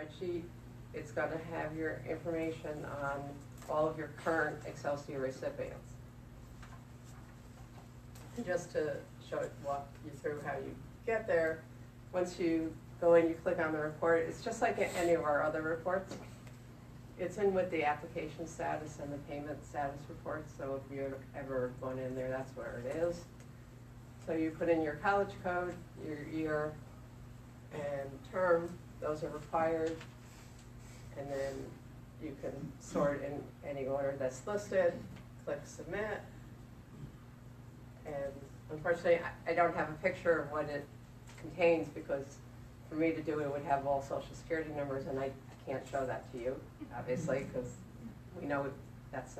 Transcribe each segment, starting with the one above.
spreadsheet. It's going to have your information on all of your current Excelsior recipients. And just to walk you through how you get there, once you go in, you click on the report. It's just like any of our other reports. It's in with the application status and the payment status report, so if you've ever gone in there, that's where it is. So you put in your college code, your year, and term. Those are required. And then you can sort in any order that's listed, click submit. And unfortunately, I don't have a picture of what it contains, because for me to do it, it would have all social security numbers, and I can't show that to you, obviously, because we know that's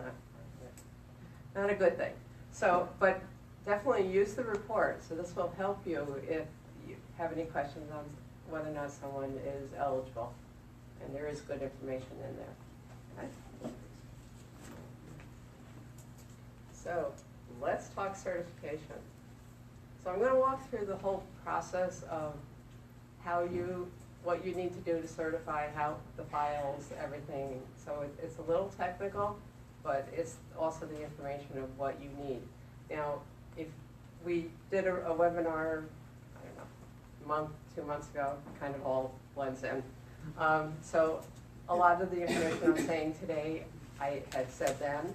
not a good thing. So, but definitely use the report. So this will help you if you have any questions on whether or not someone is eligible. And there is good information in there. Okay? So let's talk certification. So I'm going to walk through the whole process of what you need to do to certify, how the files, everything. So it's a little technical, but it's also the information of what you need. Now, if we did a webinar, I don't know, a month, 2 months ago, kind of all blends in. So a lot of the information I'm saying today, I had said then,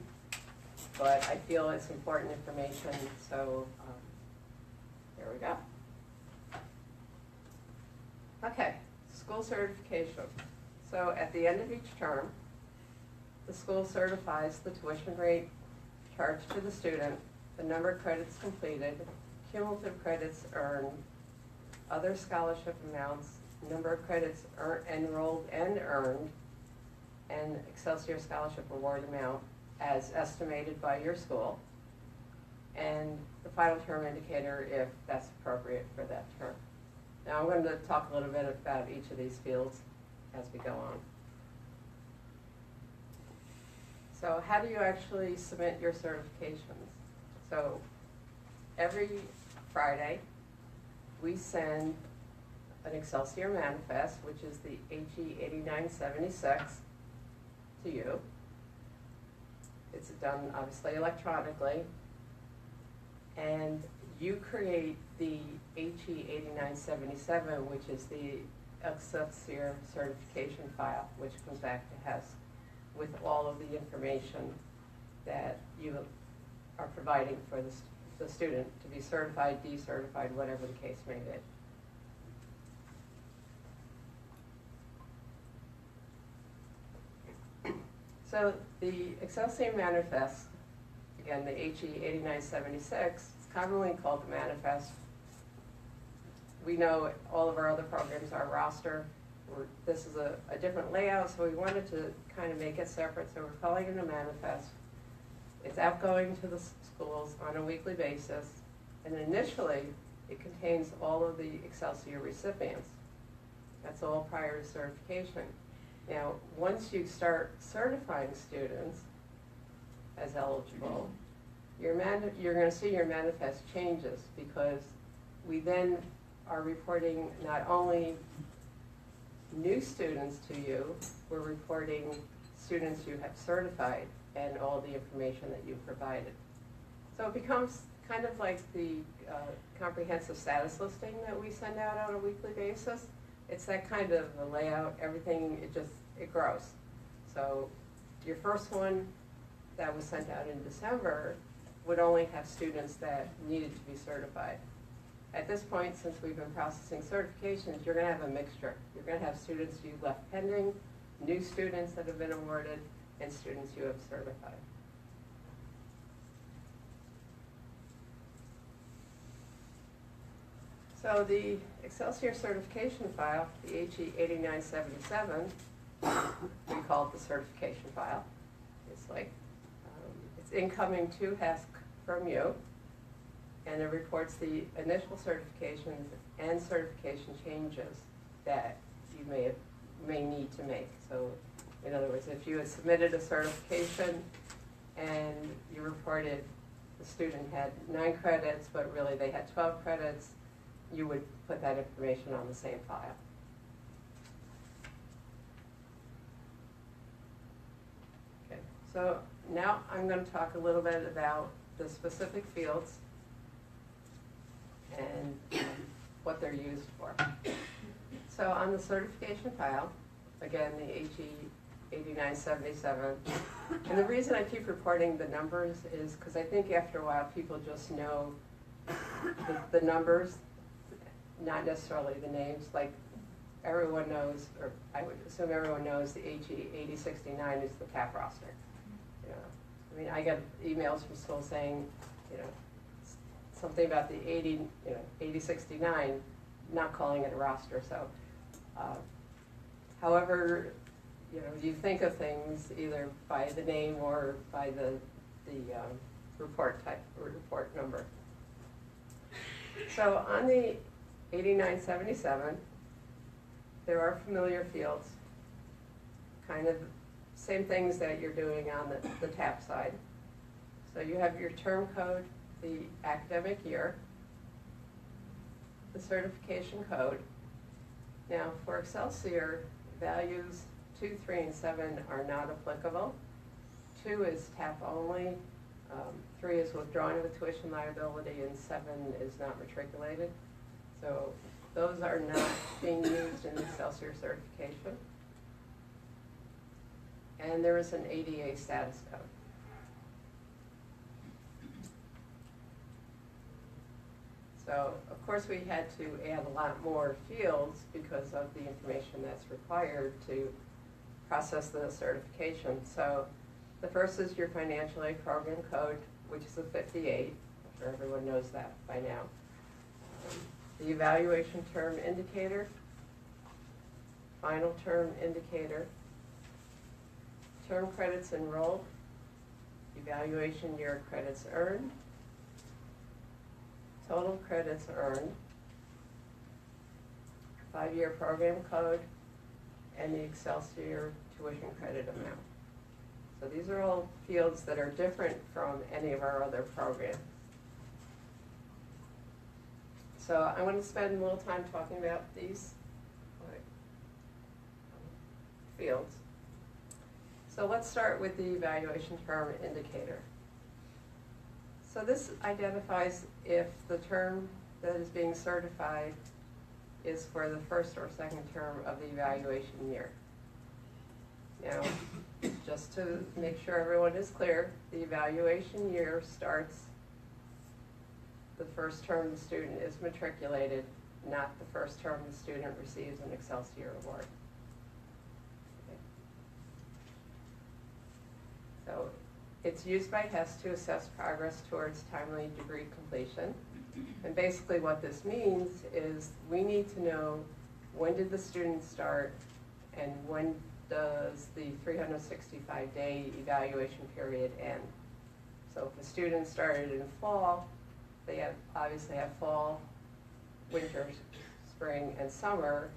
but I feel it's important information, so here we go. Okay, school certification. So at the end of each term, the school certifies the tuition rate charged to the student, the number of credits completed, cumulative credits earned, other scholarship amounts, number of credits enrolled and earned, and Excelsior Scholarship Award amount as estimated by your school, and the final term indicator if that's appropriate for that term. Now I'm going to talk a little bit about each of these fields as we go on. So how do you actually submit your certifications? So every Friday we send an Excelsior manifest, which is the HE 8976, to you. It's done obviously electronically, and you create the HE 8977, which is the Excelsior certification file, which comes back to HES with all of the information that you are providing for the student to be certified, decertified, whatever the case may be. So the Excelsior Manifest, again, the HE 8976, is commonly called the Manifest. We know all of our other programs are roster. This is a different layout, so we wanted to kind of make it separate, so we're calling it a Manifest. It's outgoing to the schools on a weekly basis, and initially it contains all of the Excelsior recipients. That's all prior to certification. Now, once you start certifying students as eligible, you're going to see your manifest changes, because we then are reporting not only new students to you, we're reporting students you have certified and all the information that you provided. So it becomes kind of like the comprehensive status listing that we send out on a weekly basis. It's that kind of a layout, everything, it grows. So your first one that was sent out in December would only have students that needed to be certified. At this point, since we've been processing certifications, you're going to have a mixture. You're going to have students you left pending, new students that have been awarded, and students you have certified. So the Excelsior certification file, the HE 8977, we call it the certification file. It's like, it's incoming to HESC from you, and it reports the initial certifications and certification changes that you may need to make. So in other words, if you had submitted a certification and you reported the student had 9 credits, but really they had 12 credits, you would put that information on the same file. So now I'm going to talk a little bit about the specific fields and what they're used for. So on the certification file, again, the HE 8977, and the reason I keep reporting the numbers is because I think after a while people just know the numbers, not necessarily the names. Like everyone knows, or I would assume everyone knows, the HE 8069 is the TAP roster. You know, I mean, I get emails from school saying, you know, something about the 8069, not calling it a roster. So, however, you know, you think of things either by the name or by the report type or report number. So on the 8977, there are familiar fields, kind of same things that you're doing on the TAP side. So you have your term code, the academic year, the certification code. Now for Excelsior, values 2, 3, and 7 are not applicable. 2 is TAP only, 3 is withdrawn with tuition liability, and 7 is not matriculated. So those are not being used in the Excelsior certification. And there is an ADA status code. So, of course, we had to add a lot more fields because of the information that's required to process the certification. So, the first is your financial aid program code, which is a 58. I'm sure everyone knows that by now. The evaluation term indicator, final term indicator, term credits enrolled, evaluation year credits earned, total credits earned, 5-year program code, and the Excelsior tuition credit amount. So these are all fields that are different from any of our other programs. So I want to spend a little time talking about these fields. So let's start with the evaluation term indicator. So this identifies if the term that is being certified is for the first or second term of the evaluation year. Now, just to make sure everyone is clear, the evaluation year starts the first term the student is matriculated, not the first term the student receives an Excelsior award. Okay. So it's used by HES to assess progress towards timely degree completion. And basically what this means is we need to know when did the student start and when does the 365-day evaluation period end. So if the student started in fall, they obviously have fall, winter, spring, and summer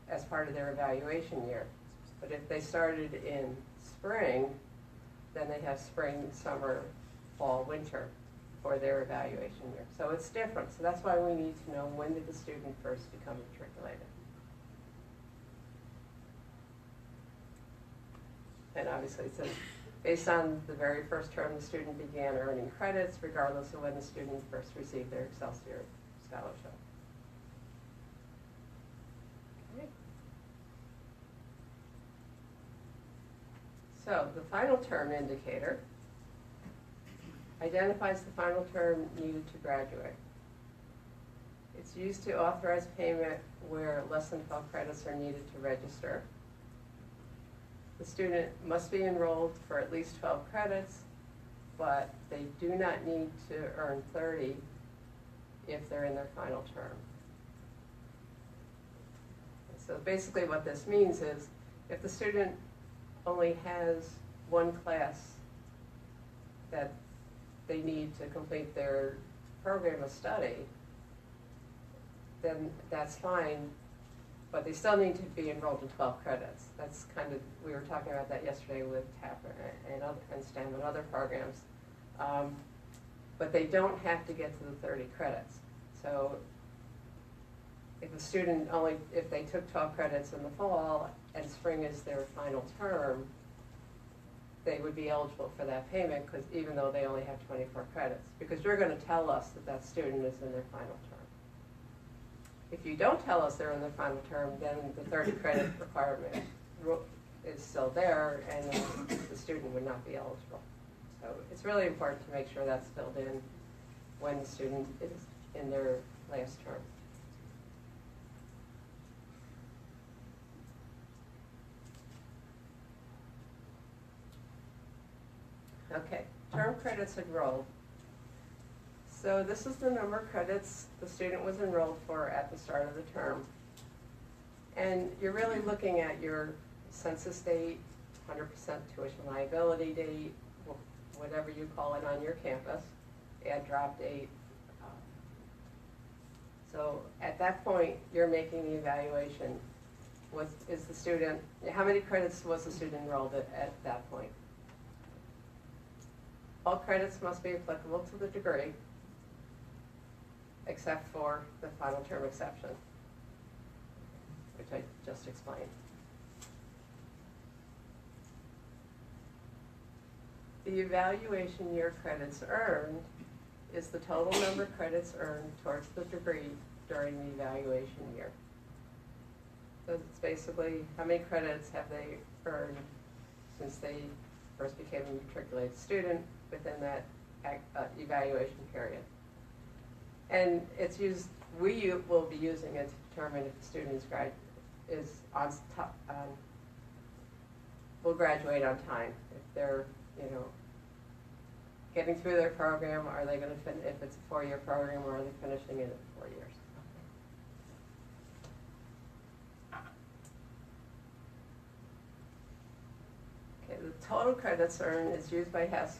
as part of their evaluation year. But if they started in spring, then they have spring, summer, fall, winter for their evaluation year. So it's different. So that's why we need to know when did the student first become matriculated. And obviously it says, based on the very first term the student began earning credits, regardless of when the student first received their Excelsior scholarship. Okay. So the final term indicator identifies the final term needed to graduate. It's used to authorize payment where less than 12 credits are needed to register. The student must be enrolled for at least 12 credits, but they do not need to earn 30 if they're in their final term. So basically what this means is if the student only has one class that they need to complete their program of study, then that's fine, but they still need to be enrolled in 12 credits. That's kind of, we were talking about that yesterday with TAP and STEM and other programs. But they don't have to get to the 30 credits. So if a student if they took 12 credits in the fall and spring is their final term, they would be eligible for that payment, because even though they only have 24 credits, because you're going to tell us that that student is in their final term. If you don't tell us they're in their final term, then the 30 credit requirement is still there, and the student would not be eligible. So it's really important to make sure that's filled in when the student is in their last term. Okay, term credits enrolled. So this is the number of credits the student was enrolled for at the start of the term. And you're really looking at your census date, 100% tuition liability date, whatever you call it on your campus, add drop date. So at that point, you're making the evaluation. Is the student, how many credits was the student enrolled at that point? All credits must be applicable to the degree, except for the final term exception, which I just explained. The evaluation year credits earned is the total number of credits earned towards the degree during the evaluation year. So it's basically how many credits have they earned since they first became a matriculated student within that evaluation period. And it's used, we will be using it to determine if the student will graduate on time. If they're, getting through their program, are they going to finish, if it's a 4-year program, or are they finishing it in 4 years? Okay, the total credits earned is used by HESC.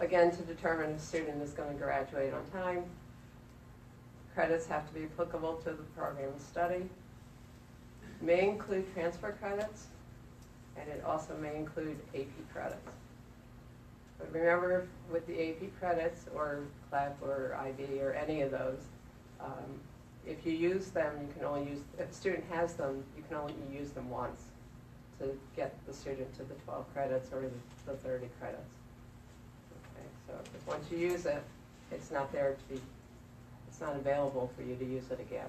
Again, to determine if a student is going to graduate on time. Credits have to be applicable to the program of study. May include transfer credits, and it also may include AP credits. But remember, with the AP credits, or CLEP, or IB, or any of those, if you use them, you can only use, if a student has them, you can only use them once to get the student to the 12 credits or the 30 credits. Okay, so once you use it, it's not there to be, it's not available for you to use it again.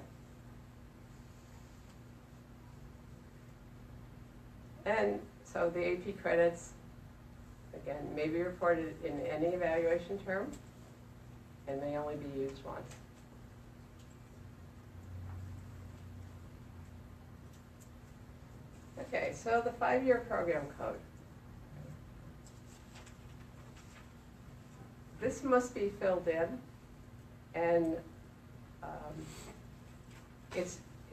And so the AP credits, again, may be reported in any evaluation term and may only be used once. Okay, so the 5-year program code. This must be filled in, and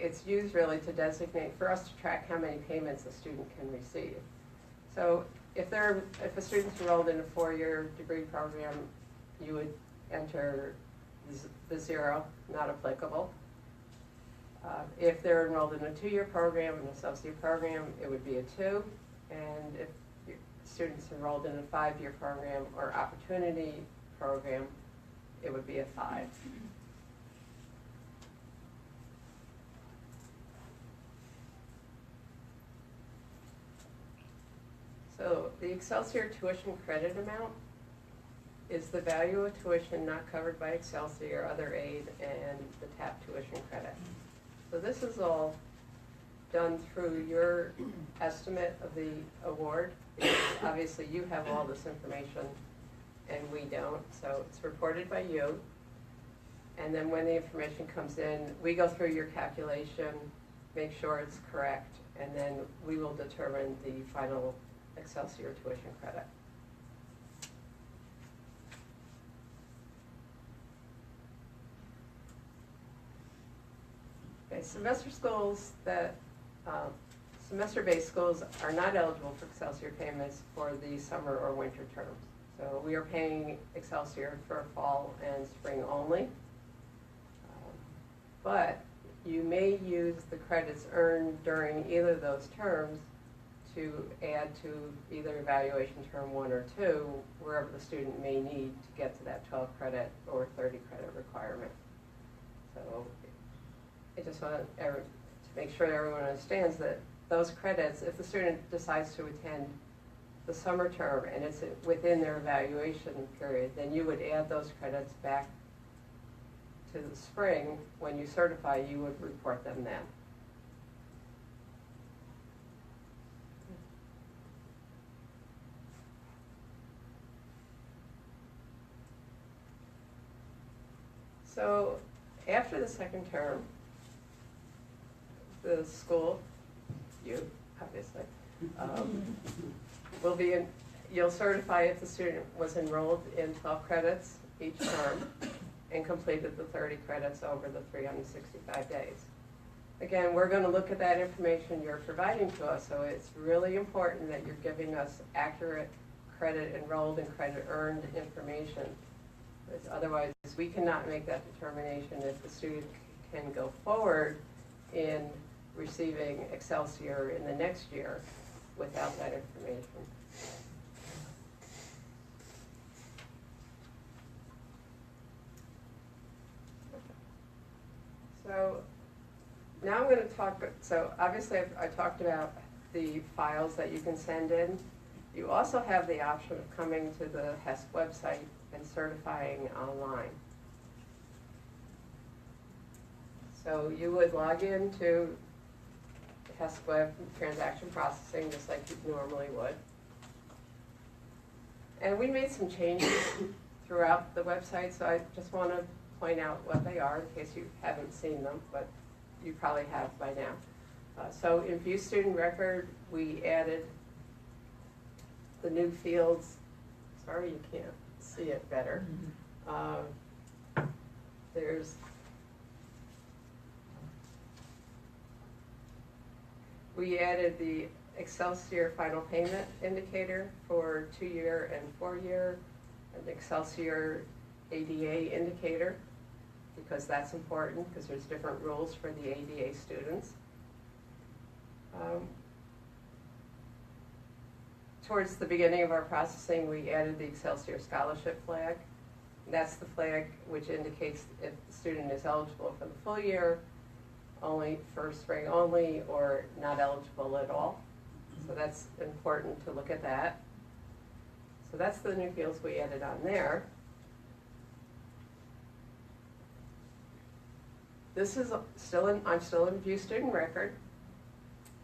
it's used really to designate, for us to track how many payments a student can receive. So if a student's enrolled in a 4-year degree program, you would enter the 0, not applicable. If they're enrolled in a 2-year program, an associate program, it would be a 2. And if your student's enrolled in a 5-year program or opportunity program, it would be a 5. So the Excelsior tuition credit amount is the value of tuition not covered by Excelsior, other aid, and the TAP tuition credit. So this is all done through your estimate of the award. Because obviously you have all this information and we don't, so it's reported by you. And then when the information comes in, we go through your calculation, make sure it's correct, and then we will determine the final Excelsior tuition credit. Okay, semester schools that, semester-based schools are not eligible for Excelsior payments for the summer or winter terms. So we are paying Excelsior for fall and spring only. But you may use the credits earned during either of those terms to add to either evaluation term 1 or 2, wherever the student may need to get to that 12 credit or 30 credit requirement. So I just want to make sure that everyone understands that those credits, if the student decides to attend the summer term and it's within their evaluation period, then you would add those credits back to the spring. When you certify, you would report them then. So after the second term, the school, you obviously, will be you'll certify if the student was enrolled in 12 credits each term and completed the 30 credits over the 365 days. Again, we're going to look at that information you're providing to us, so it's really important that you're giving us accurate credit enrolled and credit earned information. Because otherwise, we cannot make that determination if the student can go forward in receiving Excelsior in the next year without that information. So now I'm going to talk, so obviously I talked about the files that you can send in. You also have the option of coming to the HESP website and certifying online. So you would log into HESP web transaction processing just like you normally would. And we made some changes throughout the website, so I just want to point out what they are in case you haven't seen them, but you probably have by now. So in View Student Record, we added the new fields. Sorry you can't see it better. We added the Excelsior final payment indicator for 2-year and 4-year, and the Excelsior ADA indicator, because that's important because there's different rules for the ADA students. Towards the beginning of our processing, we added the Excelsior scholarship flag. That's the flag which indicates if the student is eligible for the full year, only for spring only, or not eligible at all. So that's important to look at that. So that's the new fields we added on there. This is still in, I'm still in View Student Record.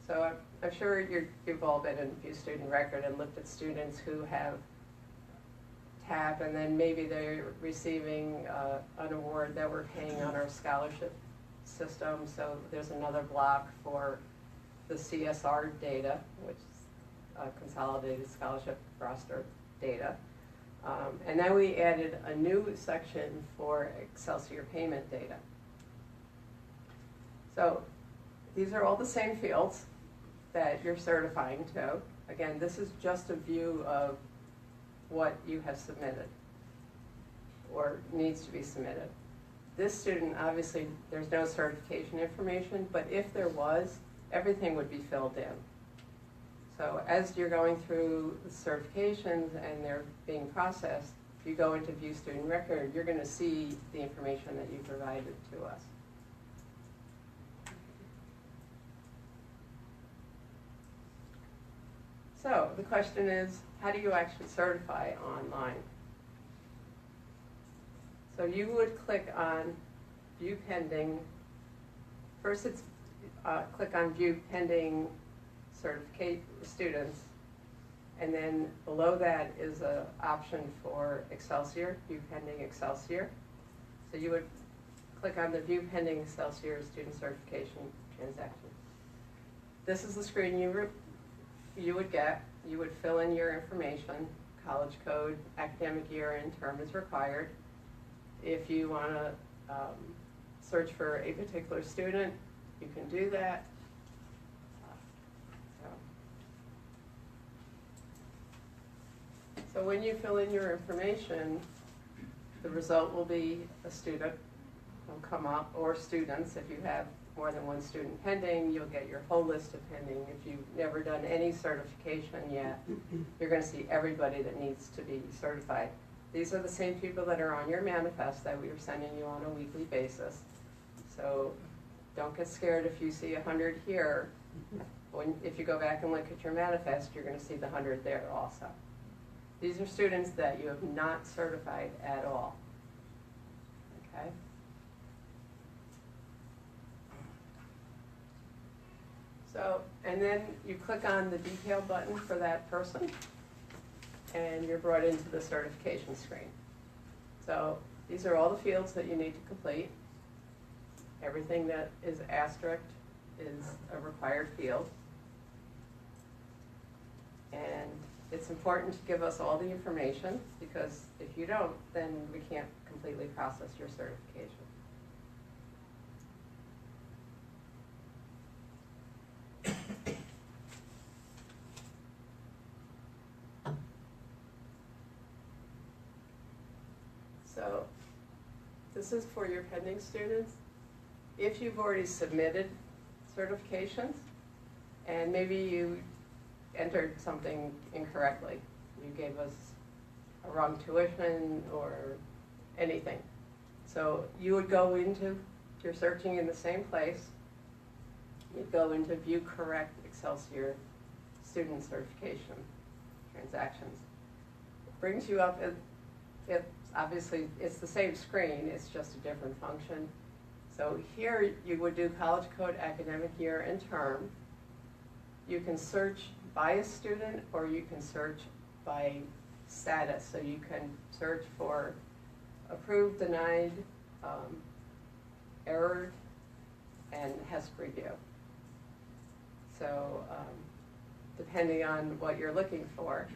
So I'm sure you've all been in View Student Record and looked at students who have TAP, and then maybe they're receiving an award that we're paying on our scholarship system. So there's another block for the CSR data, which is Consolidated Scholarship Roster data. And then we added a new section for Excelsior payment data. So these are all the same fields that you're certifying to. Again, this is just a view of what you have submitted or needs to be submitted. This student, obviously, there's no certification information, but if there was, everything would be filled in. So as you're going through the certifications and they're being processed, if you go into View Student Record, you're going to see the information that you provided to us. So the question is, how do you actually certify online? So you would click on View Pending. First it's click on View Pending Certificate Students, and then below that is an option for Excelsior, View Pending Excelsior. So you would click on the View Pending Excelsior Student Certification Transaction. This is the screen you would get. You would fill in your information, college code, academic year, and term is required. If you want to search for a particular student, you can do that. So when you fill in your information, the result will be a student will come up, or students. If you have more than one student pending, you'll get your whole list of pending. If you've never done any certification yet, you're going to see everybody that needs to be certified. These are the same people that are on your manifest that we are sending you on a weekly basis. So don't get scared if you see 100 here. If you go back and look at your manifest, you're going to see the 100 there also. These are students that you have not certified at all. Okay? So, and then you click on the detail button for that person, and you're brought into the certification screen. So these are all the fields that you need to complete. Everything that is asterisked is a required field. And it's important to give us all the information, because if you don't, then we can't completely process your certification. So this is for your pending students. If you've already submitted certifications, and maybe you entered something incorrectly, you gave us a wrong tuition or anything. So you would go into, you're searching in the same place, you'd go into View Correct Excelsior Student Certification Transactions. It brings you up, obviously it's the same screen, it's just a different function. So here you would do college code, academic year, and term. You can search by a student, or you can search by status. So you can search for approved, denied, errored, and HESP review. So depending on what you're looking for,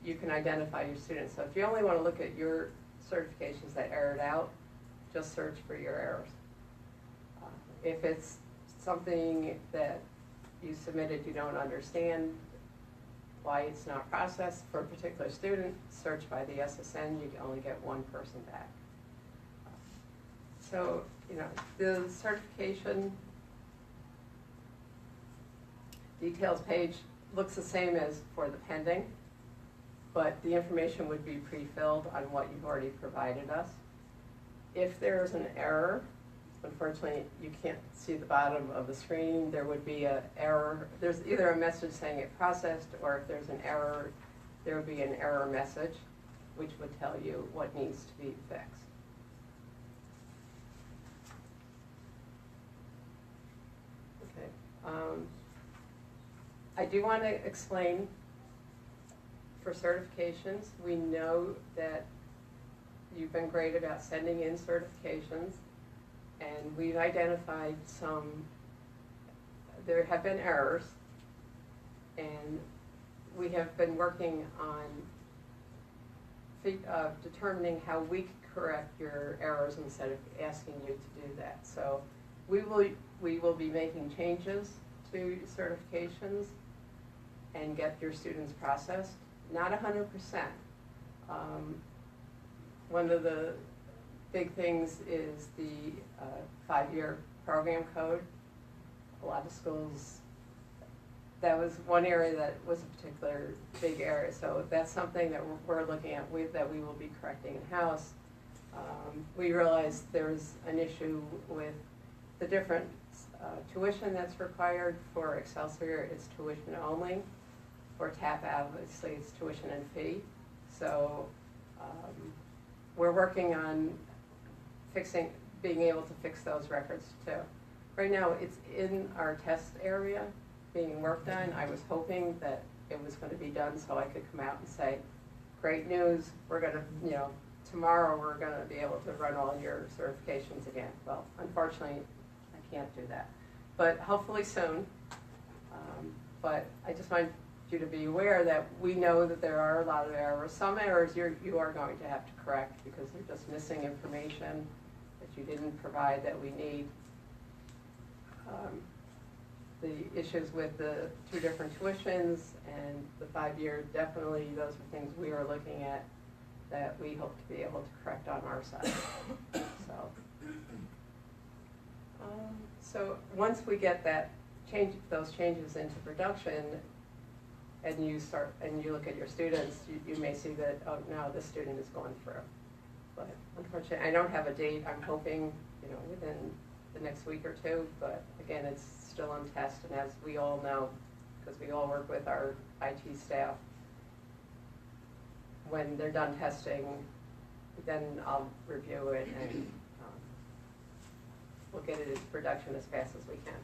you can identify your students. So if you only want to look at your certifications that errored out, just search for your errors. If it's something that you submitted you don't understand why it's not processed for a particular student, search by the SSN, you can only get one person back. So, you know, the certification details page looks the same as for the pending, but the information would be pre-filled on what you've already provided us. If there's an error, unfortunately, you can't see the bottom of the screen. There would be an error. There's either a message saying it processed, or if there's an error, there would be an error message, which would tell you what needs to be fixed. Okay. I do want to explain, for certifications, we know that you've been great about sending in certifications. And we've identified there have been errors, and we have been working on determining how we can correct your errors instead of asking you to do that. So we will be making changes to certifications and get your students processed. Not 100%. One of the big things is the 5-year program code. A lot of schools, that was one area that was a particular big area. So that's something that we're looking at, that we will be correcting in-house. We realized there's an issue with the different tuition that's required. For Excelsior, it's tuition only. For TAP, obviously, it's tuition and fee. So we're working on being able to fix those records too. Right now, it's in our test area being worked on. I was hoping that it was going to be done so I could come out and say, great news, we're going to, tomorrow we're going to be able to run all your certifications again. Well, unfortunately, I can't do that. But hopefully soon. But I just want you to be aware that we know that there are a lot of errors. Some errors you are going to have to correct because they're just missing information that you didn't provide that we need. The issues with the 2 different tuitions and the 5-year, definitely those are things we are looking at that we hope to be able to correct on our side. So once we get those changes into production, and you look at your students, you may see that, oh, now this student is going through. But unfortunately, I don't have a date. I'm hoping, within the next week or two, but again, it's still on test, and as we all know, because we all work with our IT staff, when they're done testing, then I'll review it and we'll get it into production as fast as we can.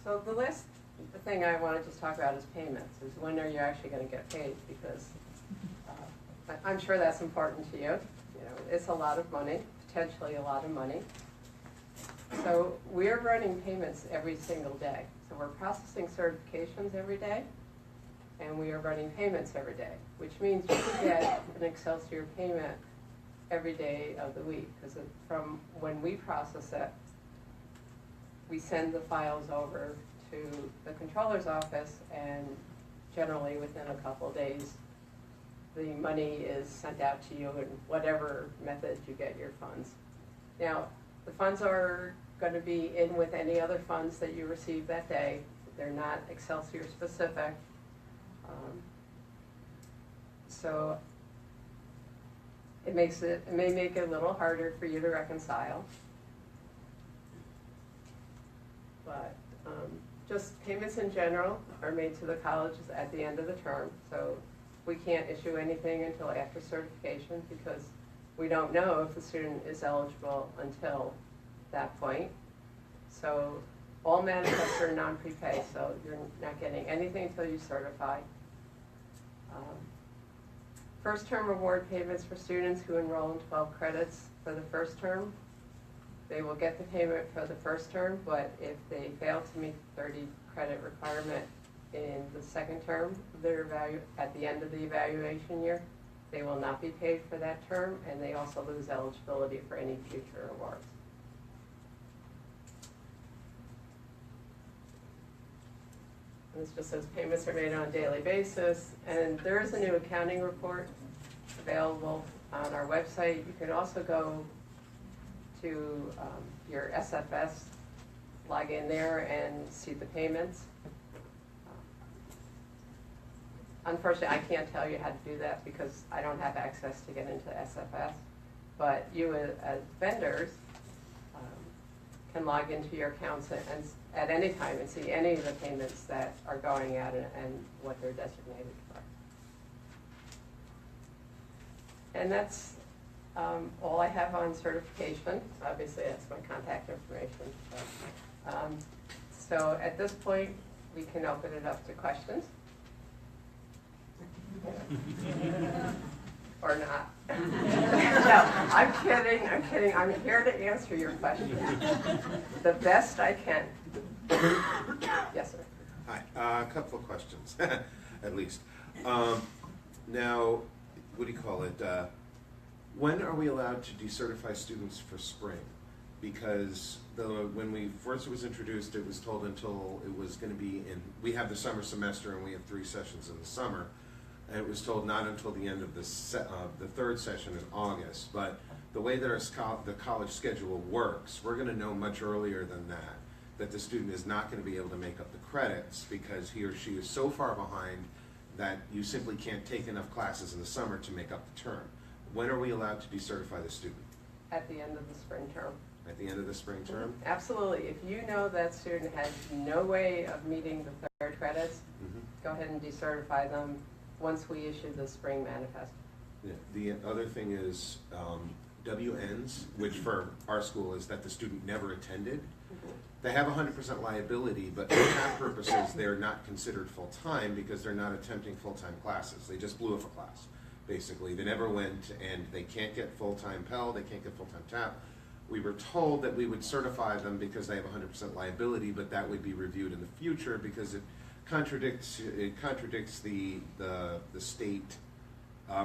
So the last thing I want to just talk about is payments, is when are you actually going to get paid, because I'm sure that's important to you. You know, it's a lot of money, potentially a lot of money. So we're running payments every single day. So we're processing certifications every day, and we are running payments every day, which means you can get an Excelsior payment every day of the week, because from when we process it, we send the files over to the controller's office, and generally within a couple of days, the money is sent out to you in whatever method you get your funds. Now, the funds are going to be in with any other funds that you receive that day. They're not Excelsior specific. So it may make it a little harder for you to reconcile. But just payments in general are made to the colleges at the end of the term. So we can't issue anything until after certification, because we don't know if the student is eligible until that point. So all manifests are non-prepay, so you're not getting anything until you certify. First term reward payments for students who enroll in 12 credits for the first term. They will get the payment for the first term, but if they fail to meet the 30 credit requirement in the second term, at the end of the evaluation year, they will not be paid for that term, and they also lose eligibility for any future awards. And this just says payments are made on a daily basis, and there is a new accounting report available on our website. You can also go to your SFS, log in there and see the payments. Unfortunately, I can't tell you how to do that because I don't have access to get into SFS, but you as vendors can log into your accounts and at any time and see any of the payments that are going out and what they're designated for. And that's all I have on certification. Obviously, that's my contact information. So at this point, we can open it up to questions. Or not. No, I'm kidding, I'm kidding. I'm here to answer your questions the best I can. Yes, sir. Hi, a couple of questions, at least. Now, what do you call it? When are we allowed to decertify students for spring? Because when we first was introduced, it was told until it was going to be in, we have the summer semester and we have 3 sessions in the summer. And it was told not until the end of the third session in August. But the way that the college schedule works, we're going to know much earlier than that the student is not going to be able to make up the credits because he or she is so far behind that you simply can't take enough classes in the summer to make up the term. When are we allowed to decertify the student? At the end of the spring term. At the end of the spring term? Absolutely. If you know that student has no way of meeting the third credits, go ahead and decertify them once we issue the spring manifest. Yeah. The other thing is WNs, which for our school is that the student never attended. They have 100% liability, but for TAP purposes, they're not considered full-time because they're not attempting full-time classes. They just blew off a class, basically. They never went, and they can't get full-time Pell, they can't get full-time TAP. We were told that we would certify them because they have 100% liability, but that would be reviewed in the future because it contradicts the state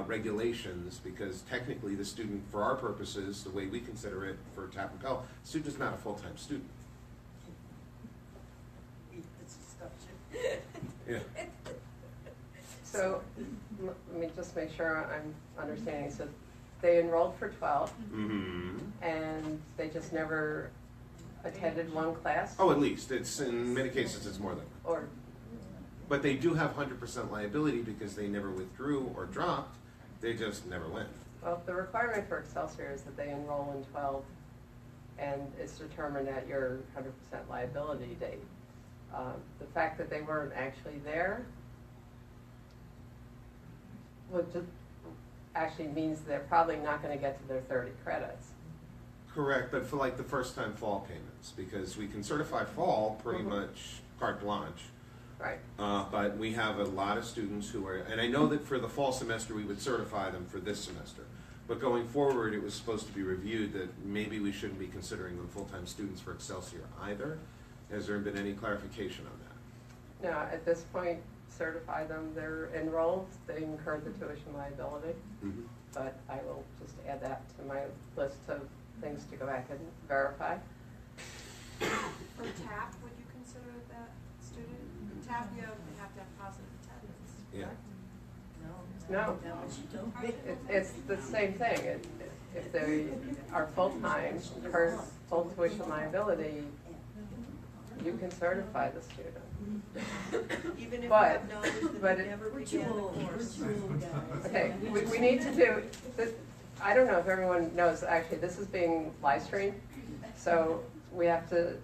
regulations, because technically the student, for our purposes, the way we consider it for TAP and Pell, the student is not a full-time student. Yeah. So let me just make sure I'm understanding. So they enrolled for 12, and they just never attended one class? Oh, at least. It's in many cases it's more than. Or. But they do have 100% liability because they never withdrew or dropped. They just never went. Well, the requirement for Excelsior is that they enroll in 12 and it's determined at your 100% liability date. The fact that they weren't actually there would just actually means they're probably not going to get to their 30 credits. Correct, but for like the first time fall payments, because we can certify fall pretty much carte blanche. Right. But we have a lot of students who are, and I know that for the fall semester we would certify them for this semester. But going forward, it was supposed to be reviewed that maybe we shouldn't be considering them full-time students for Excelsior either. Has there been any clarification on that? No, at this point, certify them, they're enrolled, they incur the tuition liability. Mm-hmm. But I will just add that to my list of things to go back and verify. For TAP, would you consider that student? TAP, you have to have positive attendance. Yeah. No, it's the same thing. If they are full-time, incurs full tuition liability, you can certify the student. Even if But- you have knowledge that they never began the course. Okay, we need to do, I don't know if everyone knows, actually, this is being live streamed, so we have to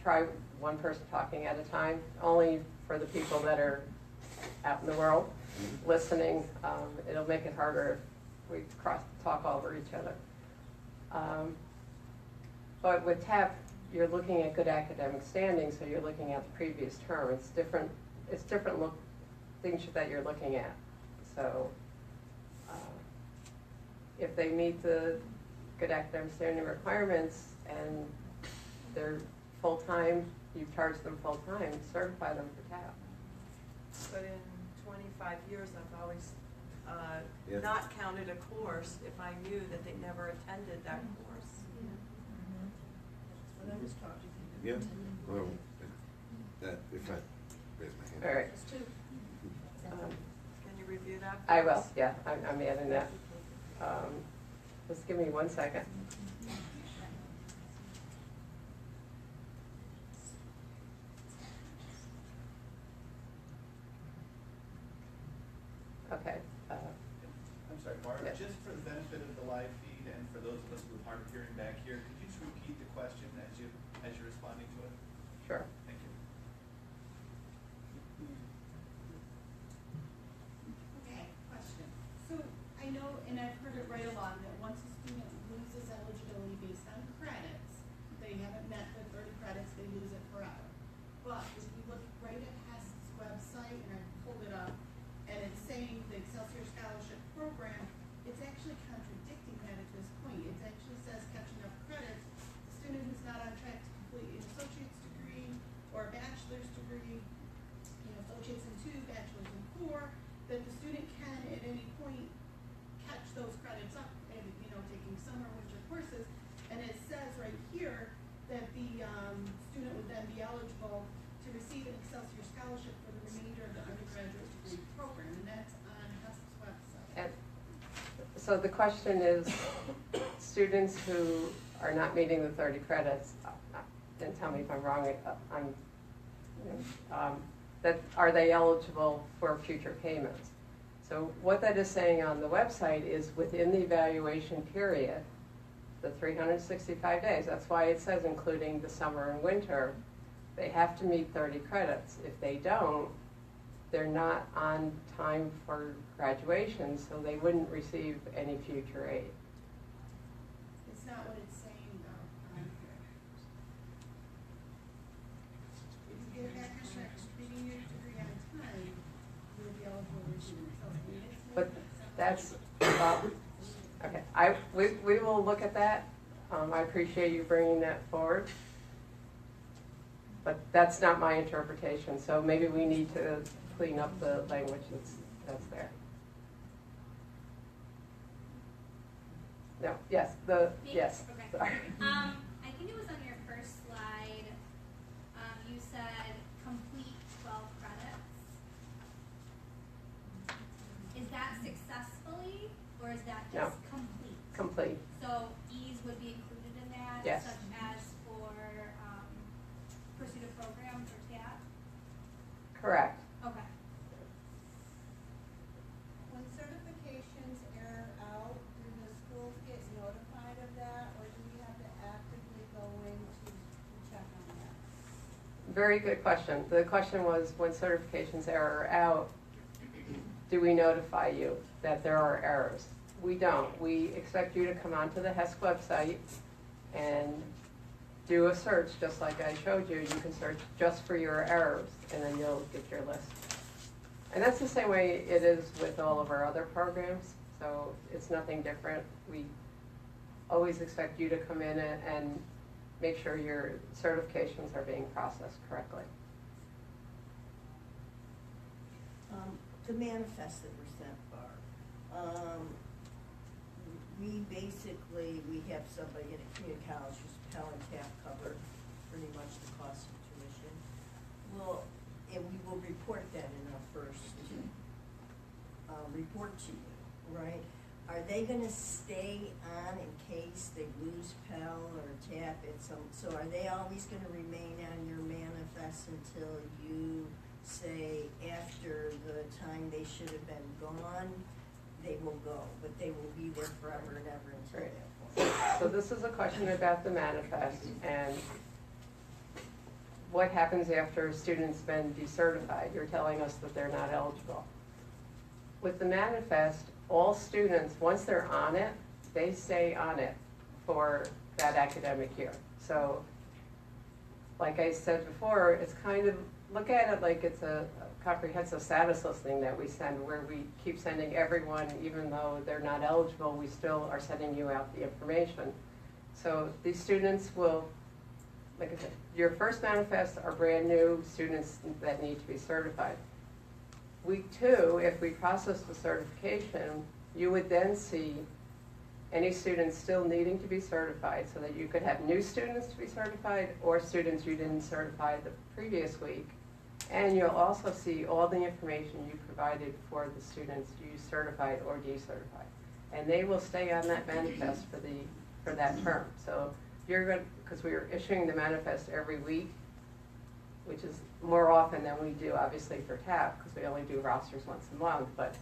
try one person talking at a time, only for the people that are out in the world listening. It'll make it harder if we talk over each other. But with TAP, you're looking at good academic standing, so you're looking at the previous term. It's different things that you're looking at. So if they meet the good academic standing requirements and they're full-time, you charge them full-time, certify them for TAP. But in 25 years, I've always Yeah. not counted a course if I knew that they never attended that course. What I was taught. Yeah. Well, that, if I raise my hand. All right. Can you review that? I will, please? yeah, I'm adding that. Just give me 1 second. Okay. I'm sorry, Mark, Yes. just for the benefit of the live feed and for those of us who aren't hearing back here, could you just repeat the question as you're responding to it? Sure. Thank you. Okay, question. So I know, and I've heard it right along, that once a student loses eligibility based on credits, they haven't met the 30 credits, they lose it forever. But if you look right at HES's website, and I pulled it up, and it's saying the Excelsior Scholarship Program, it's actually contradicting that at this point. It actually says catching up credits, the student who's not on track to complete an associate's degree or a bachelor's degree, associates in 2, bachelor's in 4, that the student can at any point catch those credits up and, taking summer, winter courses. And it says right here that the student would then be eligible to receive an Excelsior scholarship for the remainder of the undergraduate degree program, and that's on HES's website. And so the question is, students who are not meeting the 30 credits, and tell me if I'm wrong, that are they eligible for future payments? So what that is saying on the website is within the evaluation period, the 365 days, that's why it says including the summer and winter, they have to meet 30 credits. If they don't, they're not on time for graduation, so they wouldn't receive any future aid. It's not what it's saying though. If you get a bachelor's completing your degree on time, you would be eligible to receive an Excelsior. But that's, okay, we will look at that. I appreciate you bringing that forward. But that's not my interpretation, so maybe we need to clean up the language that's there. No, yes, yes, Okay. sorry. I think it was on your first slide, you said complete 12 credits. Is that successfully, or is that No. just complete? Complete, So E's would be included in that? Yes. Such as for, pursuit of program for TAP? correct. Okay. When certifications air out, do the schools get notified of that, or do we have to actively very good question. The question was, when certifications are out, do we notify you that there are errors? We don't. We expect you to come onto the HESC website and do a search, just like I showed you. You can search just for your errors, and then you'll get your list. And that's the same way it is with all of our other programs, so it's nothing different. We always expect you to come in and make sure your certifications are being processed correctly. The manifest that were sent, Barb, we have somebody in a community college who's Pell and TAP covered pretty much the cost of tuition. And we will report that in our first report to you, right? Are they gonna stay on in case they lose Pell or TAP at some, so are they always gonna remain on your manifest until you say after the time they should have been gone, they will go, but they will be there forever and ever until Right. that point? So this is a question about the manifest and what happens after a student's been decertified. You're telling us that they're not eligible. With the manifest, all students, once they're on it, they stay on it for that academic year. So, like I said before, it's kind of, look at it like it's a comprehensive status listing that we send, where we keep sending everyone, even though they're not eligible, we still are sending you out the information. So these students will, like I said, your first manifests are brand new students that need to be certified. Week 2, if we process the certification, you would then see any students still needing to be certified, so that you could have new students to be certified or students you didn't certify the previous week. And you'll also see all the information you provided for the students you certified or decertified. And they will stay on that manifest for that term. So you're going, because we are issuing the manifest every week, which is more often than we do, obviously, for TAP, because we only do rosters once a month, but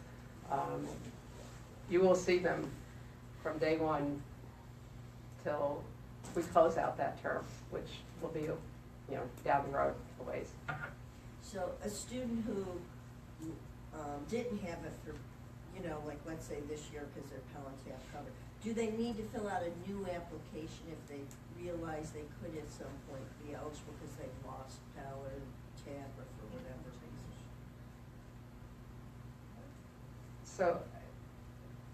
you will see them from day 1 till we close out that term, which will be, down the road a ways. So a student who didn't have it for, like let's say this year because their Pell and TAP covered, do they need to fill out a new application if they realize they could at some point be eligible because they've lost Pell or TAP or for whatever reason? So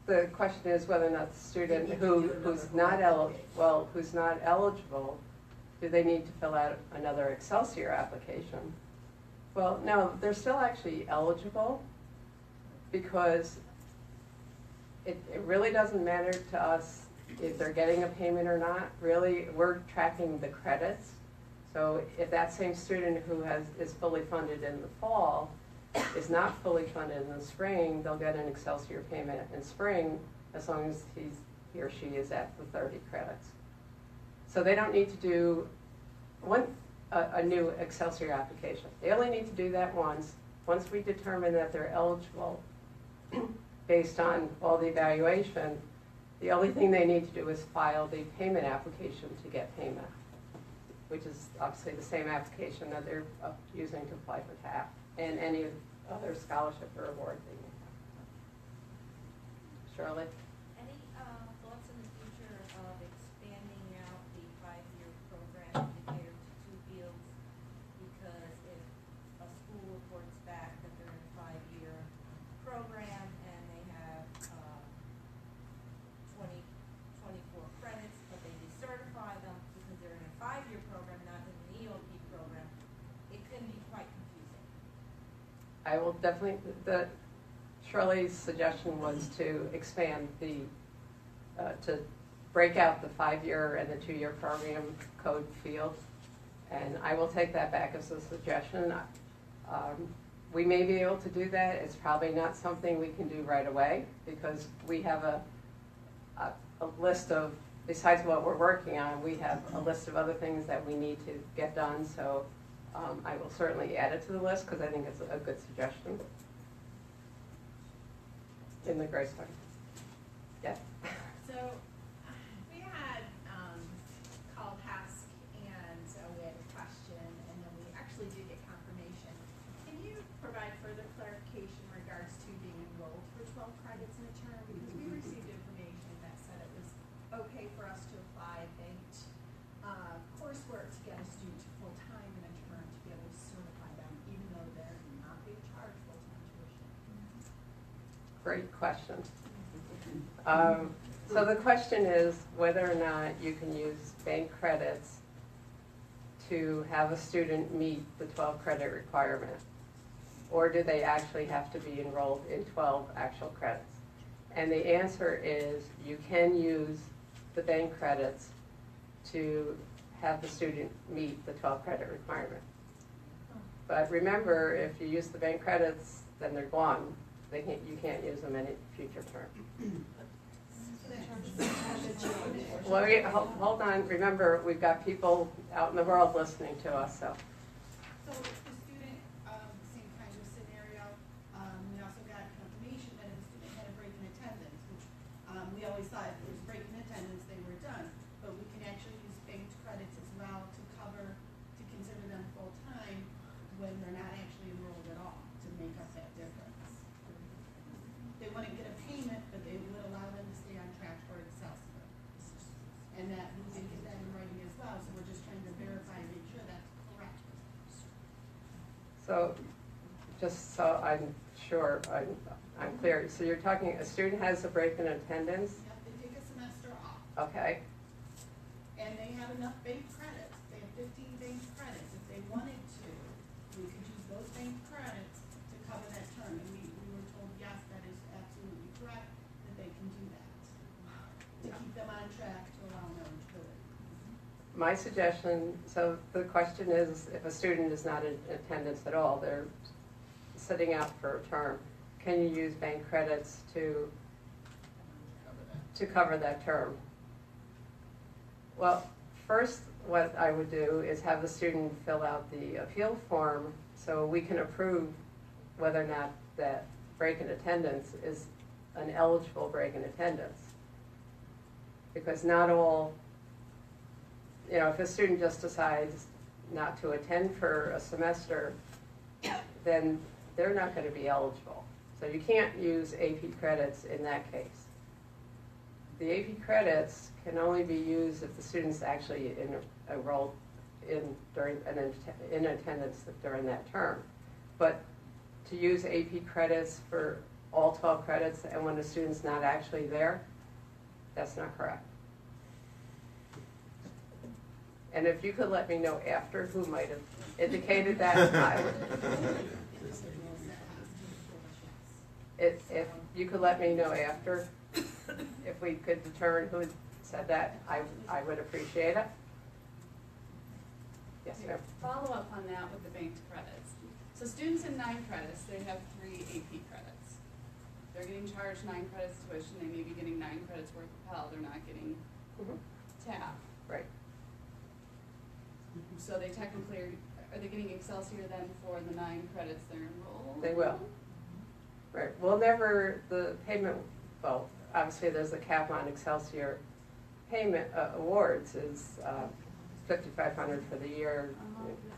the question is whether or not the student They need to do who's another not who's not eligible, do they need to fill out another Excelsior application? Well, no, they're still actually eligible, because it really doesn't matter to us if they're getting a payment or not. Really, we're tracking the credits. So if that same student who is fully funded in the fall is not fully funded in the spring, they'll get an Excelsior payment in spring, as long as he or she is at the 30 credits. So they don't need to do a new Excelsior application. They only need to do that once. Once we determine that they're eligible, based on all the evaluation, the only thing they need to do is file the payment application to get payment, which is obviously the same application that they're using to apply for TAP and any other scholarship or award they may have. Shirley? Any thoughts in the future of expanding out the 5-year program to cater to 2 fields? Because if a school reports back that they're in a 5-year program and they have 24 credits, but they decertify them because they're in a 5-year program, not in the EOP program, it can be quite confusing. I will definitely, Shirley's suggestion was to expand to break out the 5-year and the 2-year program code field. And I will take that back as a suggestion. We may be able to do that. It's probably not something we can do right away, because we have a list of, besides what we're working on, we have a list of other things that we need to get done. So I will certainly add it to the list, because I think it's a good suggestion. In the Grace Fund. Yeah. So, we had, called HESC and we had a question, and then we actually Great question. So the question is whether or not you can use bank credits to have a student meet the 12 credit requirement, or do they actually have to be enrolled in 12 actual credits? And the answer is you can use the bank credits to have the student meet the 12 credit requirement. But remember, if you use the bank credits, then they're gone. You can't use them in a future term. Well, hold on. Remember, we've got people out in the world listening to us, so. So the student, same kind of scenario, we also got confirmation that if a student had a break in attendance, which we always thought if there was break in attendance, they were done. But we can actually use banked credits as well to cover, to consider them full-time when they're not actually enrolled at all, to make up that difference. They wouldn't get a payment, but they would allow them to stay on track for Excelsior. And that, we did get that in writing as well, so we're just trying to verify and make sure that's correct. So, just so I'm sure I'm clear, so you're talking, a student has a break in attendance, Yep, they take a semester off, okay? and they have enough bank credits, they have 15 bank credits, if they wanted to, we could use those bank credits to cover that term, and we were told, yes, that is absolutely correct, that they can do that. To keep them on track to allow eligibility. My suggestion, so the question is, if a student is not in attendance at all, they're sitting out for a term, can you use bank credits to cover that term? Well, first, what I would do is have the student fill out the appeal form so we can approve whether or not that break in attendance is an eligible break in attendance. Because not all, if a student just decides not to attend for a semester, then they're not going to be eligible. So you can't use AP credits in that case. The AP credits can only be used if the student's actually enrolled in attendance during that term. But to use AP credits for all 12 credits and when the student's not actually there, that's not correct. And if you could let me know after who might have indicated that, I would. If you could let me know after, if we could determine who said that, I would appreciate it. Yes, ma'am. Follow up on that with the banked credits. So students in 9 credits, they have 3 AP credits. They're getting charged 9 credits tuition, they may be getting 9 credits worth of Pell, they're not getting TAP. Right. So they technically, are they getting Excelsior then for the 9 credits they're enrolled? They will. Right. Well, never, the payment, well, obviously there's a cap on Excelsior payment awards is $5,500 for the year,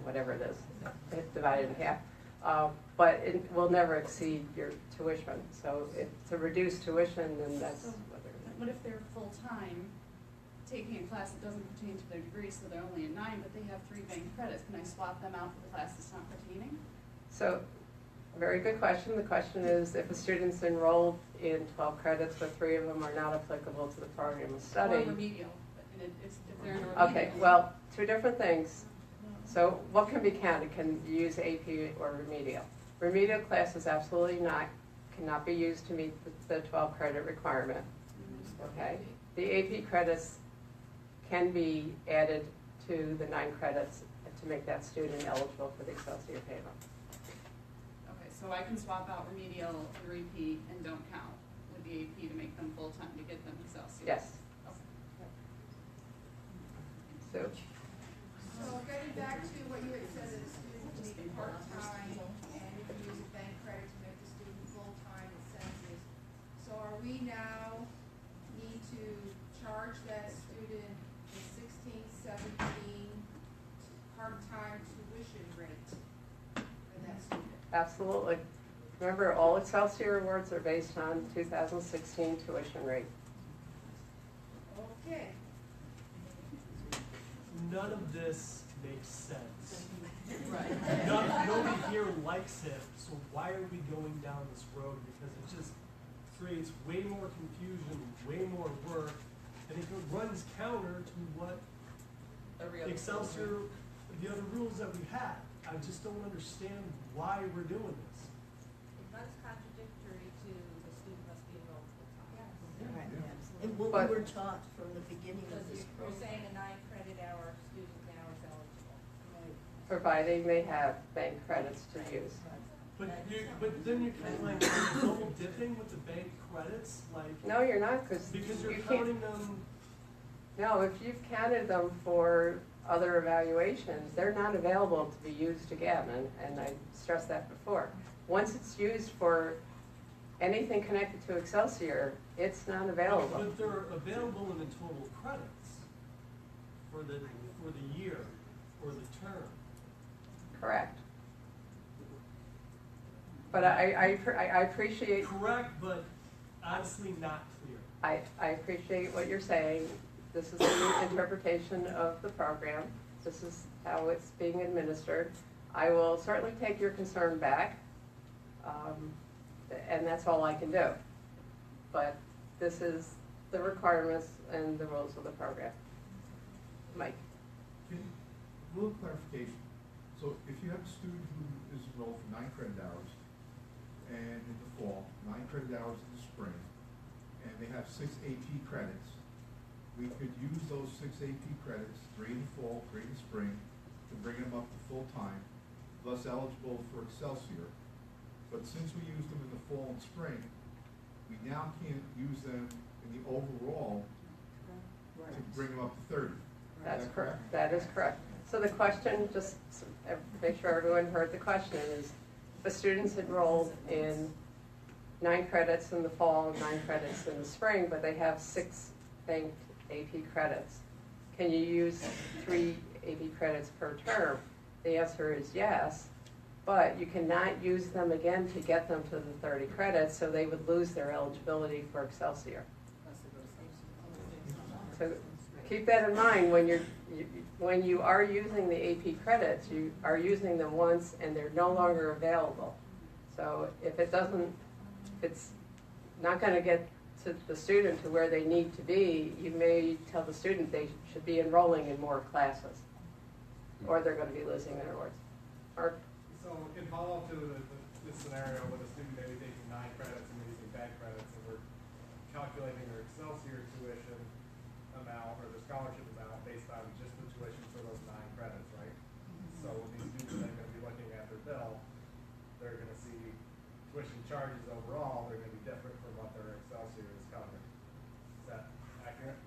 whatever it is, divided in half. But it will never exceed your tuition. So if it's a reduced tuition, then that's So what if they're full-time, taking a class that doesn't pertain to their degree, so they're only in 9, but they have 3 banked credits? Can I swap them out for the class that's not pertaining? So, very good question. The question is, if a student's enrolled in 12 credits, but 3 of them are not applicable to the program of study. Or remedial, but if they're in a remedial. Okay, well, 2 different things. So what can be counted? Can you use AP or remedial? Remedial classes absolutely cannot be used to meet the 12 credit requirement. Okay? The AP credits can be added to the 9 credits to make that student eligible for the Excelsior payment. Okay, so I can swap out remedial and repeat and don't count with the AP to make them full-time to get them Excelsior? Yes. So, So getting back to what you had said, that a student can be part-time, and you can use a bank credit to make the student full-time in census. So are we now need to charge that student the 16, 17 part-time tuition rate for that student? absolutely. Remember, all Excelsior awards are based on 2016 tuition rate. Okay. None of this makes sense. Right. Nobody here likes it, so why are we going down this road? Because creates way more confusion, way more work, and it runs counter to what Excelsior, the other rules that we have. I just don't understand why we're doing this. It runs contradictory to the student must be enrolled full time. Right, and what But- we were taught from the beginning of Because this you're program. saying a 9 credit hour student now is eligible. providing they have bank credits to use. But then you're kind of like double dipping with the bank credits, like, No, you're not, because because you're you can't. counting them. No, if you've counted them for other evaluations, they're not available to be used again, and I stressed that before. Once it's used for anything connected to Excelsior, it's not available. But they're available in the total credits for the year or the term. Correct. But I appreciate, Correct, but honestly not clear. I appreciate what you're saying. This is a new interpretation of the program. This is how it's being administered. I will certainly take your concern back, and that's all I can do. But this is the requirements and the rules of the program. Mike? A little clarification. So if you have a student who is enrolled for 9 credit hours, and in the fall, 9 credit hours in the spring, and they have 6 AP credits, we could use those 6 AP credits, 3 in the fall, 3 in the spring, to bring them up to full-time, thus eligible for Excelsior. But since we used them in the fall and spring, we now can't use them in the overall to bring them up to 30. That's Is that correct. That is correct. So the question, just to make sure everyone heard the question, is the students enrolled in 9 credits in the fall, 9 credits in the spring, but they have 6 banked AP credits. Can you use 3 AP credits per term? The answer is yes, but you cannot use them again to get them to the 30 credits, so they would lose their eligibility for Excelsior. So keep that in mind when you are using the AP credits, you are using them once and they're no longer available. So if it's not going to get to the student to where they need to be, you may tell the student they should be enrolling in more classes, or they're going to be losing their awards. Mark? So in follow-up to this scenario with a student maybe taking 9 credits and using bank credits, and we're calculating their Excelsior tuition amount or the scholarship amount based on just the tuition for those 9 credits, right? So when these students are going to be looking at their bill, they're going to see tuition charges overall, they're going to be different from what their Excelsior is covering. Is that accurate?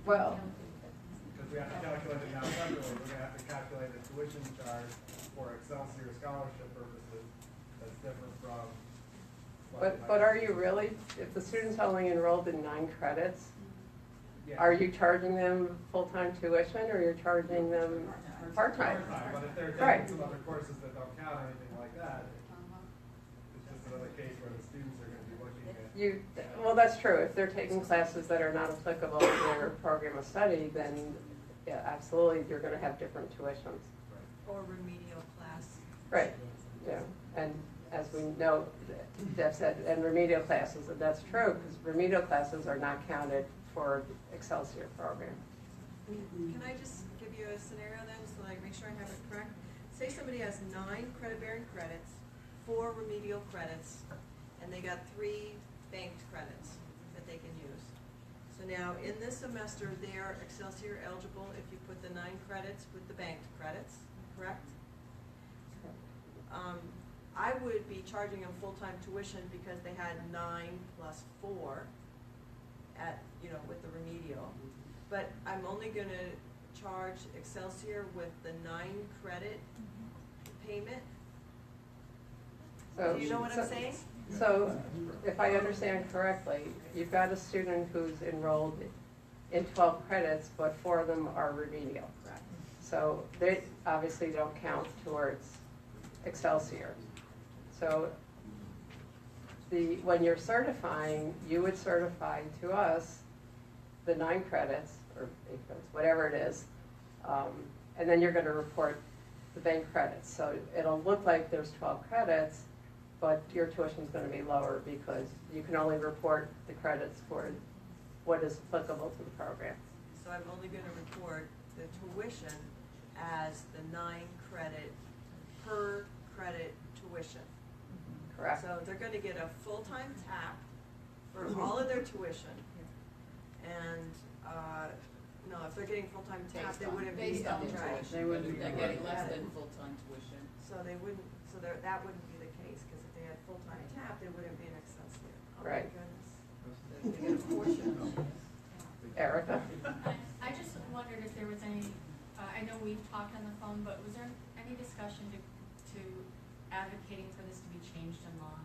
Well, Because we have to calculate it now separately, we're going to have to calculate the tuition charge for Excelsior scholarship purposes that's different from what but are you really, if the student's only enrolled in 9 credits, Yeah. are you charging them full-time tuition, or you're charging them part-time? Part-time, but if they're Right. taking some other courses that don't count or anything like that, it's just another case where the students are gonna be looking at. Well, that's true. If they're taking classes that are not applicable to their program of study, then, yeah, absolutely, you're gonna have different tuitions. Or remedial class. Right, yeah, and as we know, Jeff said, and remedial classes, and that's true, because remedial classes are not counted for the Excelsior program. Can I just give you a scenario then, so that I make sure I have it correct? Say somebody has 9 credit-bearing credits, 4 remedial credits, and they got 3 banked credits that they can use. So now, in this semester, they are Excelsior eligible if you put the 9 credits with the banked credits, correct? I would be charging them full-time tuition because they had 9 plus 4 at, with the remedial. But I'm only gonna charge Excelsior with the 9 credit payment. So- Do you know what I'm saying? So, if I understand correctly, you've got a student who's enrolled in 12 credits, but 4 of them are remedial. Correct. So they obviously don't count towards Excelsior. So when you're certifying, you would certify to us the 9 credits, or 8 credits, whatever it is, and then you're going to report the bank credits. So it'll look like there's 12 credits, but your tuition's gonna be lower because you can only report the credits for what is applicable to the program. So I'm only gonna report the tuition as the 9 credit per credit tuition. Correct? So they're gonna get a full-time TAP for all of their tuition. And, no, if they're getting full-time TAP, they wouldn't be. Based on right. tuition. They wouldn't be They're getting getting less than full-time tuition. So they wouldn't, so that wouldn't be the case, because if they had full-time TAP, they wouldn't be an Excelsior. Oh my Right. goodness. They get a portion. Erica? I just wondered if there was any, I know we've talked on the phone, but was there any discussion to advocating for this to be changed in law?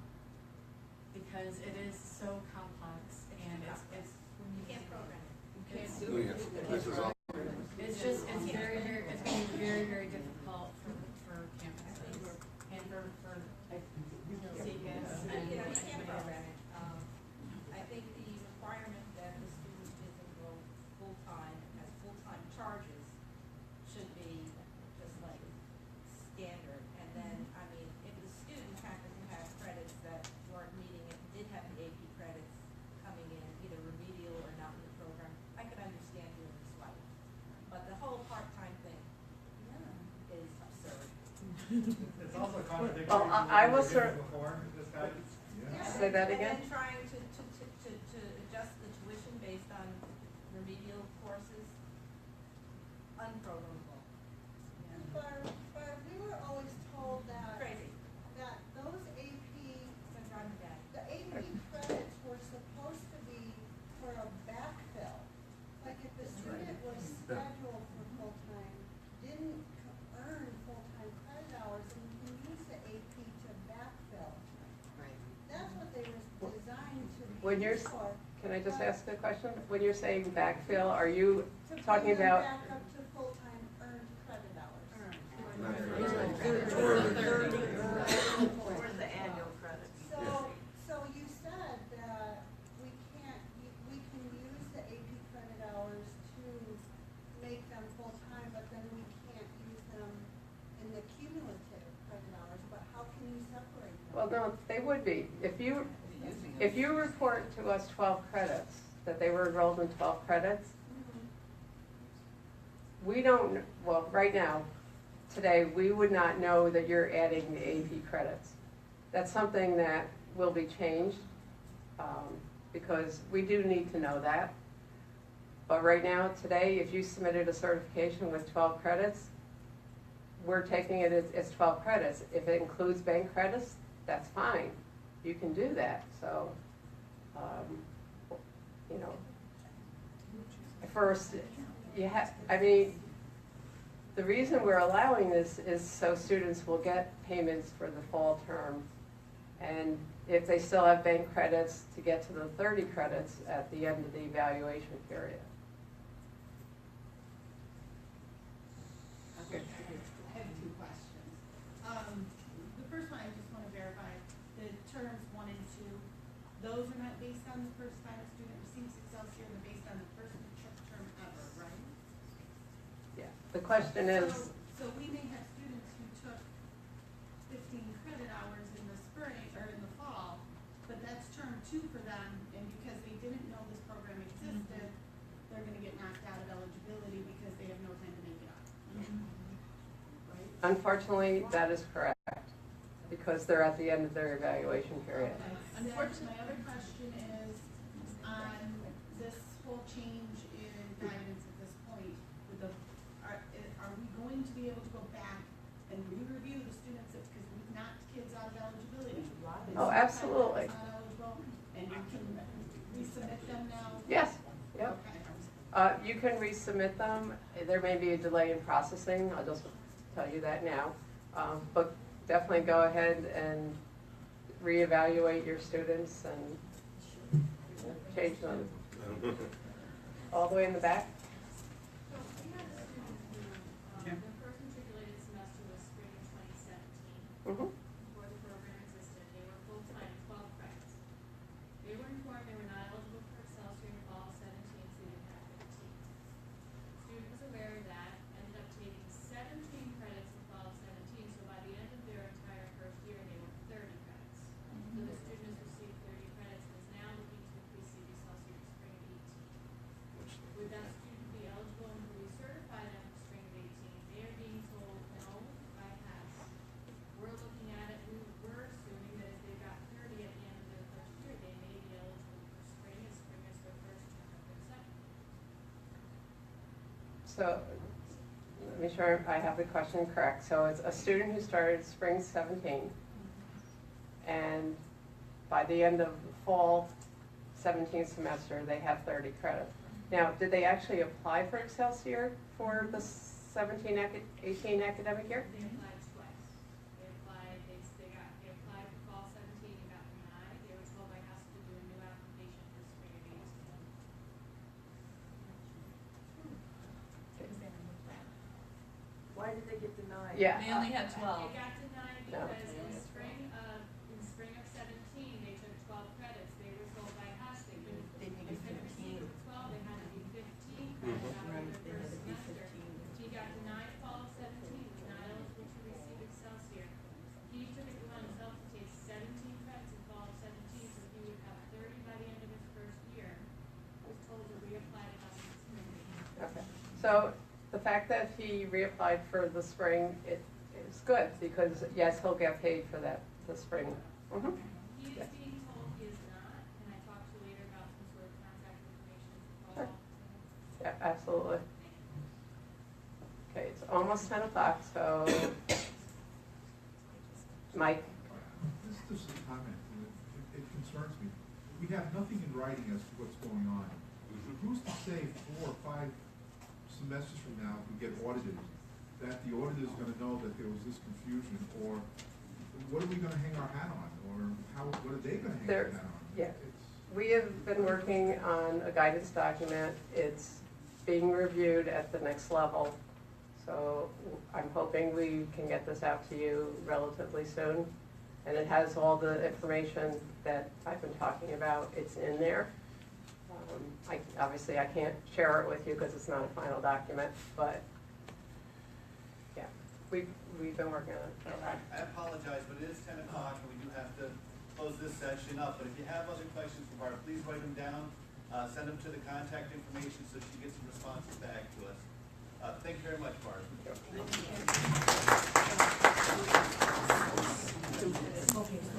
Because it is so complex and it's. You can't program it. You can't Oh, yes. This is all. It's just, it's very, very, it's going to be very, very difficult for campuses and for CCAS and. You know, you can't program it. I think the requirement that the student is enrolled full-time and has full-time charges should be just like standard. And then, I mean, if the student happened to have credits that weren't meeting it, did have the AP credits coming in, either remedial or not in the program, I could understand doing this right. But the whole part-time thing is absurd. It's also contradictory. Well, to what I we will were cer- given before, this guidance. Say that again? And then trying to adjust the tuition based on remedial courses, unprogrammable. But we were always told that, Crazy. that those AP, It's gonna drive me mad. the AP credits were supposed to be for a backfill. Like if the student was scheduled for full-time, didn't earn full-time credit hours, and you can use the AP to backfill. Right. That's what they were designed to When be you're, used for. can I just ask a question? When you're saying backfill, are you To talking bring them about? back up to full-time earned credit hours. Not for- Or the annual credits. So you said that we can't, we can use the AP credit hours to make them full-time, but then we can't use them in the cumulative credit hours, but how can you separate them? Well, no, they would be. If you report to us 12 credits, that they were enrolled in 12 credits, we don't, well, right now, today, we would not know that you're adding the AP credits. That's something that will be changed, because we do need to know that. But right now, today, if you submitted a certification with 12 credits, we're taking it as 12 credits. If it includes bank credits, that's fine. You can do that, so, you know. First, the reason we're allowing this is so students will get payments for the fall term. And if they still have bank credits, to get to the 30 credits at the end of the evaluation period. Okay. I have 2 questions. The first one, I just want to verify, the terms 1 and 2, those are not based on the first time a student receives Excelsior, they're based on the first term ever, right? Yeah. The question is, So we may have students who took 15 credit hours in the spring, or in the fall, but that's term 2 for them, and because they didn't know this program existed, they're gonna get knocked out of eligibility because they have no time to make it up. Right? unfortunately, that is correct, because they're at the end of their evaluation period. Unfortunately, my other question is, on this whole change in guidance at this point, with the, are we going to be able to go back and re-review the students, because we've knocked kids out of eligibility? Oh, absolutely. It's not eligible, and you can resubmit them now? Yes, yep. Okay. You can resubmit them. There may be a delay in processing, I'll just tell you that now. But definitely go ahead and reevaluate your students and change them. All the way in the back? So we had a student who, their first matriculated semester was spring of 2017. Mm-hmm. Before the program existed, they were full-time, 12 credits. They were informed they were not eligible for Excelsior in fall of 17, so they didn't have 15. Student was aware of that, ended up taking 17 credits in fall of 17, so by the end of their entire first year, they were 30 credits. So, let me sure I have the question correct. So it's a student who started spring 17, and by the end of the fall 17 semester, they have 30 credits. Now, did they actually apply for Excelsior for the 17-18 academic year? They applied twice. They applied for fall 17 and got denied. They were told by House to do a new application for spring of 18. Why did they get denied? Yeah. They only had 12. They got denied No. because in spring of 17, they took 12 credits. They were told by House they couldn't. They needed couldn't receive 15. 12, they had to be 15 credits out Right, of they their had first to be semester. 15. He got denied fall of 17, was not eligible to receive Excelsior. He took it upon himself to take 17 credits in fall of 17, so he would have 30 by the end of his first year. Was told to reapply to House in spring. Okay. So the fact that he reapplied for the spring, it is good because yes, he'll get paid for that, the spring. Mhm. He Yeah. is being told he is not, and I talked to later about some sort of contact information for Sure. fall. Yeah, absolutely. Okay, it's almost 10 o'clock, so Mike? This is a comment, and it concerns me. We have nothing in writing as to what's going on. Who's to say 4 or 5 semesters from now, if we get audited, that the auditor's gonna know that there was this confusion, or what are we gonna hang our hat on, or what are they gonna hang their hat on? Yeah. It's- We have been working on a guidance document. It's being reviewed at the next level. So I'm hoping we can get this out to you relatively soon. And it has all the information that I've been talking about. It's in there. Obviously I can't share it with you because it's not a final document, but yeah, we've been working on it for a while. I apologize, but it is 10 o'clock and we do have to close this session up. But if you have other questions for Barb, please write them down. Send them to the contact information so she gets some responses back to us. Thank you very much, Barb. Okay.